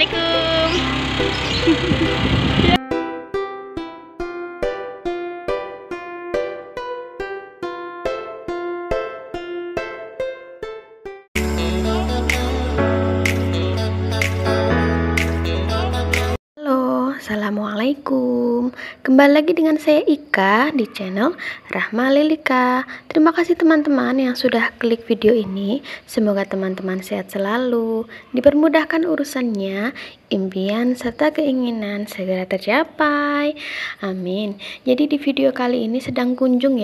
Assalamualaikum. Assalamualaikum. Kembali lagi dengan saya Ika di channel Rahma Lilika. Terima kasih teman-teman yang sudah klik video ini. Semoga teman-teman sehat selalu, dipermudahkan urusannya, impian serta keinginan segera tercapai. Amin. Jadi di video kali ini sedang kunjung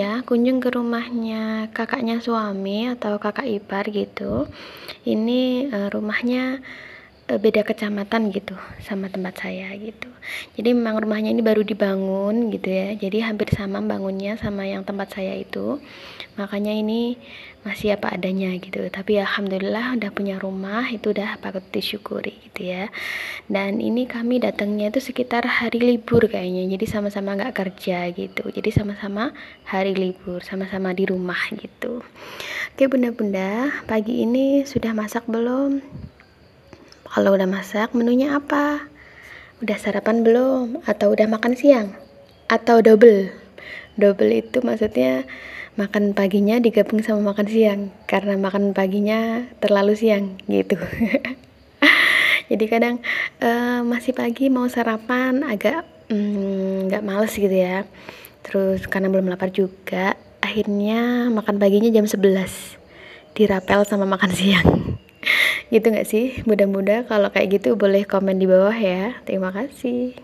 ke rumahnya kakaknya suami atau kakak ipar gitu. Ini rumahnya beda kecamatan gitu sama tempat saya gitu. Jadi memang rumahnya ini baru dibangun gitu ya. Jadi hampir sama bangunnya sama yang tempat saya itu. Makanya ini masih apa adanya gitu. Tapi alhamdulillah udah punya rumah, itu udah patut disyukuri gitu ya. Dan ini kami datangnya itu sekitar hari libur kayaknya. Jadi sama-sama nggak kerja gitu. Jadi sama-sama hari libur, sama-sama di rumah gitu. Oke bunda-bunda, pagi ini sudah masak belum? Kalau udah masak, menunya apa? Udah sarapan belum? Atau udah makan siang? Atau double? Double itu maksudnya makan paginya digabung sama makan siang, karena makan paginya terlalu siang gitu. Jadi kadang masih pagi mau sarapan agak nggak males gitu ya. Terus karena belum lapar juga, akhirnya makan paginya jam 11, dirapel sama makan siang. Gitu nggak sih? Mudah-mudahan kalau kayak gitu boleh komen di bawah ya. Terima kasih.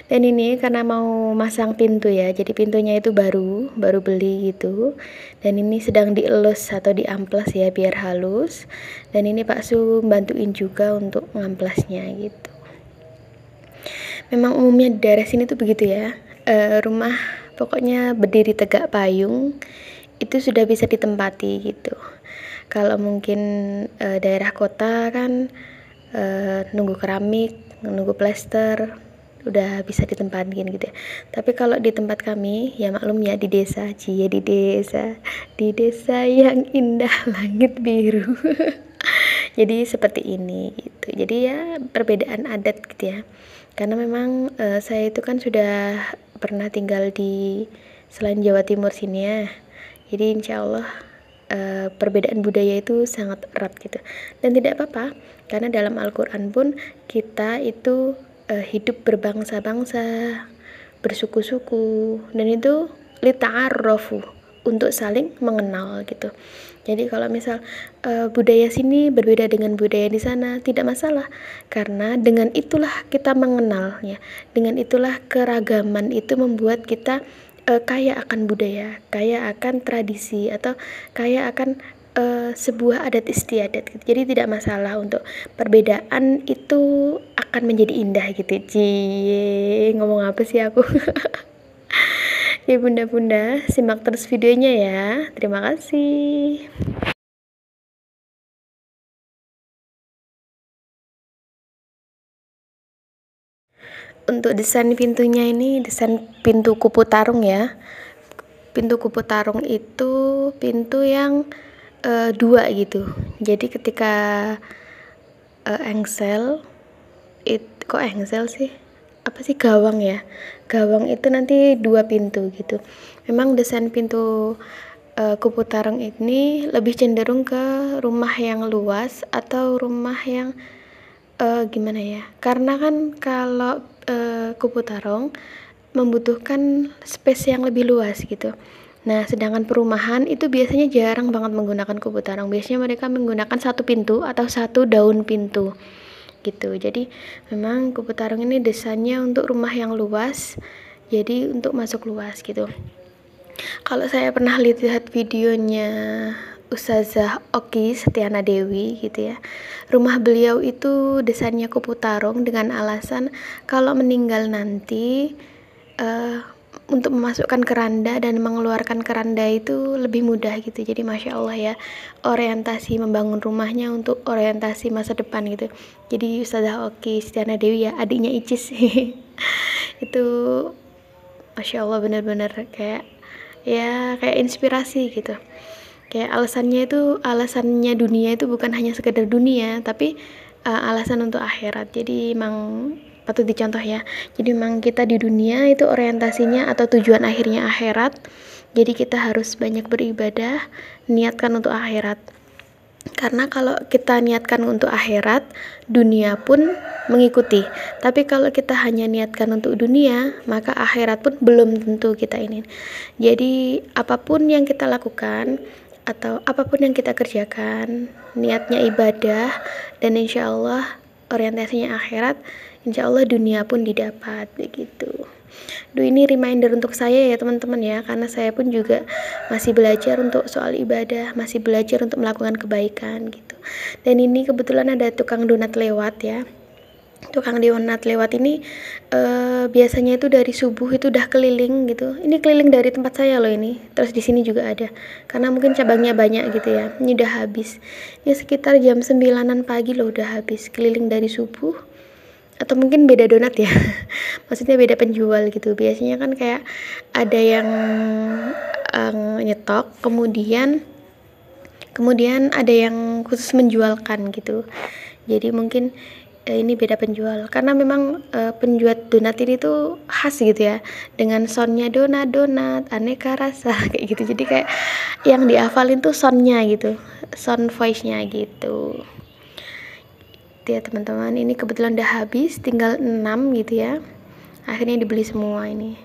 Dan ini karena mau masang pintu ya, jadi pintunya itu baru beli gitu. Dan ini sedang dielus atau diamplas ya biar halus. Dan ini Pak Su bantuin juga untuk ngamplasnya gitu. Memang umumnya di daerah sini tuh begitu ya. Rumah pokoknya berdiri tegak payung itu sudah bisa ditempati gitu. Kalau mungkin daerah kota kan nunggu keramik, nunggu plester, udah bisa ditempatin gitu ya. Tapi kalau di tempat kami ya maklum ya, di desa di desa yang indah langit biru. Jadi seperti ini gitu. Jadi ya perbedaan adat gitu ya. Karena memang saya itu kan sudah pernah tinggal di selain Jawa Timur sini ya. Jadi insya Allah perbedaan budaya itu sangat erat gitu. Dan tidak apa-apa, karena dalam Al-Quran pun kita itu hidup berbangsa-bangsa, bersuku-suku, dan itu lita'arrafu, untuk saling mengenal gitu. Jadi kalau misal budaya sini berbeda dengan budaya di sana, tidak masalah, karena dengan itulah kita mengenal ya. Dengan itulah keragaman itu membuat kita kaya akan budaya, kaya akan tradisi, atau kaya akan sebuah adat istiadat gitu. Jadi tidak masalah untuk perbedaan itu akan menjadi indah gitu. Cie, ngomong apa sih aku? Ya bunda-bunda, simak terus videonya ya. Terima kasih. Untuk desain pintunya ini desain pintu kupu tarung ya. Pintu kupu tarung itu pintu yang dua gitu. Jadi ketika engsel kok engsel sih? Apa sih, gawang ya? Gawang itu nanti dua pintu gitu. Memang desain pintu kupu tarung ini lebih cenderung ke rumah yang luas atau rumah yang gimana ya? Karena kan kalau kupu tarung membutuhkan space yang lebih luas gitu. Nah, sedangkan perumahan itu biasanya jarang banget menggunakan kupu tarung. Biasanya mereka menggunakan satu pintu atau satu daun pintu gitu. Jadi memang kupu tarung ini desainnya untuk rumah yang luas. Jadi untuk masuk luas gitu. Kalau saya pernah lihat videonya Ustazah Oki Setiana Dewi gitu ya, rumah beliau itu desainnya kupu tarung dengan alasan kalau meninggal nanti untuk memasukkan keranda dan mengeluarkan keranda itu lebih mudah gitu. Jadi masya Allah ya, orientasi membangun rumahnya untuk orientasi masa depan gitu. Jadi Ustazah Oki Setiana Dewi ya, adiknya Icis itu masya Allah benar-benar kayak ya kayak inspirasi gitu. Kayak alasannya dunia itu bukan hanya sekedar dunia, tapi alasan untuk akhirat. Jadi emang patut dicontoh ya. Jadi memang kita di dunia itu orientasinya atau tujuan akhirnya akhirat. Jadi kita harus banyak beribadah, niatkan untuk akhirat. Karena kalau kita niatkan untuk akhirat, dunia pun mengikuti. Tapi kalau kita hanya niatkan untuk dunia, maka akhirat pun belum tentu kita ini. Jadi apapun yang kita lakukan atau apapun yang kita kerjakan, niatnya ibadah, dan insya Allah orientasinya akhirat, insya Allah dunia pun didapat, begitu. Ini reminder untuk saya ya teman-teman ya, karena saya pun juga masih belajar untuk soal ibadah, masih belajar untuk melakukan kebaikan gitu. Dan ini kebetulan ada tukang donat lewat ya. Tukang donat lewat ini biasanya itu dari subuh itu udah keliling gitu. Ini keliling dari tempat saya loh ini. Terus di sini juga ada. Karena mungkin cabangnya banyak gitu ya. Ini udah habis. Ini sekitar jam 9-an pagi loh udah habis. Keliling dari subuh. Atau mungkin beda donat ya. Maksudnya beda penjual gitu. Biasanya kan kayak ada yang nyetok, kemudian ada yang khusus menjualkan gitu. Jadi mungkin ini beda penjual, karena memang penjual donat ini tuh khas gitu ya, dengan soundnya donat aneka rasa kayak gitu. Jadi kayak yang dihafalin tuh soundnya gitu, sound voice-nya gitu. Ya teman-teman, ini kebetulan udah habis, tinggal 6 gitu ya. Akhirnya dibeli semua ini.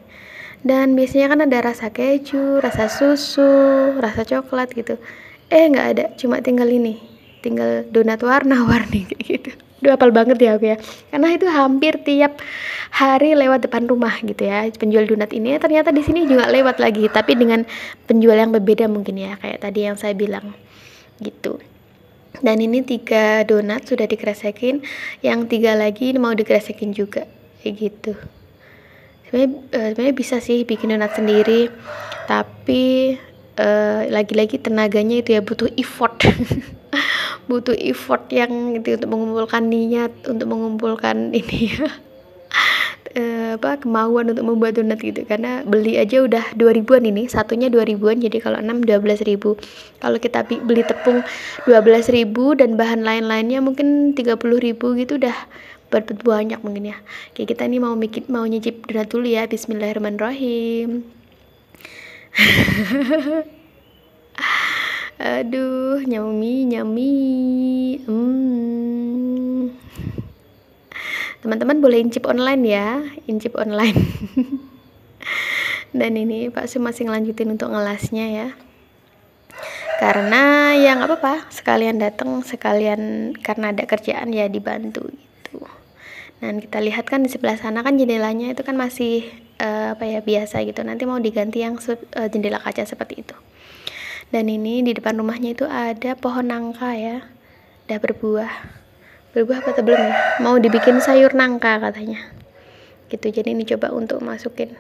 Dan biasanya kan ada rasa keju, rasa susu, rasa coklat gitu. Nggak ada, cuma tinggal ini, tinggal donat warna-warni kayak gitu. Udah hafal banget ya aku ya, karena itu hampir tiap hari lewat depan rumah gitu ya, penjual donat ini. Ternyata di sini juga lewat lagi, tapi dengan penjual yang berbeda mungkin ya, kayak tadi yang saya bilang gitu. Dan ini 3 donat sudah dikresekin, yang 3 lagi mau dikresekin juga kayak gitu. Sebenarnya bisa sih bikin donat sendiri, tapi lagi-lagi tenaganya itu ya butuh effort. Butuh effort yang itu untuk mengumpulkan niat, untuk mengumpulkan ini ya, kemauan untuk membuat donat gitu. Karena beli aja udah 2.000-an ini, satunya 2.000-an, jadi kalau 6 12.000. Kalau kita beli tepung 12.000 dan bahan lain-lainnya mungkin 30.000 gitu, udah banyak mungkin ya. Kayak kita nih mau nyicip donat dulu ya. Bismillahirrahmanirrahim. Aduh, nyami. Teman-teman boleh incip online ya, incip online. Dan ini Pak Su masih ngelanjutin untuk ngelasnya ya. Karena ya nggak apa-apa, sekalian datang, sekalian karena ada kerjaan ya dibantu gitu. Dan kita lihat kan di sebelah sana kan jendelanya itu kan masih biasa gitu. Nanti mau diganti yang jendela kaca seperti itu. Dan ini di depan rumahnya itu ada pohon nangka ya, udah berbuah apa belum ya, mau dibikin sayur nangka katanya gitu. Jadi ini coba untuk masukin,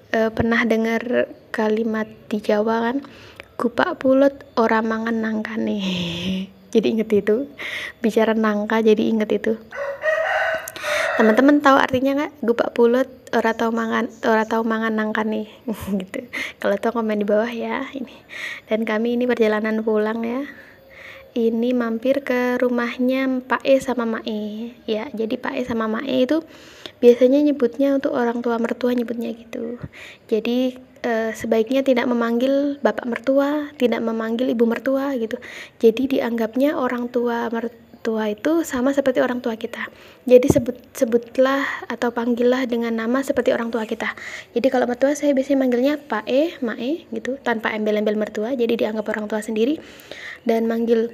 pernah dengar kalimat di Jawa kan, gupak pulut ora mangan nangka nih. Jadi inget itu, bicara nangka jadi inget itu. Teman-teman tahu artinya nggak? Gupak pulut ora tahu mangan nangka nih. Gitu. Kalau tahu komen di bawah ya ini. Dan kami ini perjalanan pulang ya. Ini mampir ke rumahnya Pak E sama Mak E. Ya, jadi Pak E sama Mak E itu biasanya nyebutnya untuk orang tua mertua, nyebutnya gitu. Jadi sebaiknya tidak memanggil bapak mertua, tidak memanggil ibu mertua gitu. Jadi dianggapnya orang tua mertua itu sama seperti orang tua kita. Jadi sebutlah atau panggillah dengan nama seperti orang tua kita. Jadi kalau mertua saya biasanya manggilnya Pak E, Mak E gitu, tanpa embel-embel mertua. Jadi dianggap orang tua sendiri. Dan manggil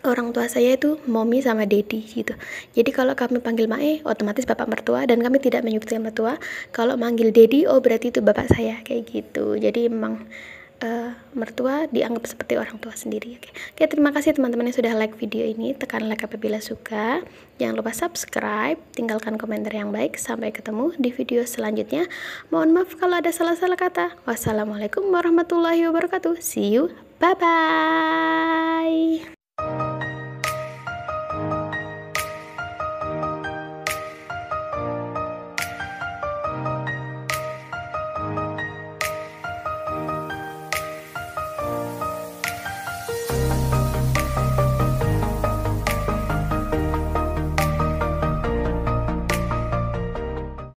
orang tua saya itu mommy sama daddy gitu. Jadi kalau kami panggil Mae, otomatis bapak mertua, dan kami tidak menyebutkan mertua. Kalau manggil daddy, oh berarti itu bapak saya, kayak gitu. Jadi memang mertua dianggap seperti orang tua sendiri. Oke, terima kasih teman-teman yang sudah like video ini. Tekan like apabila suka. Jangan lupa subscribe, tinggalkan komentar yang baik. Sampai ketemu di video selanjutnya. Mohon maaf kalau ada salah-salah kata. Wassalamualaikum warahmatullahi wabarakatuh. See you. Bye-bye.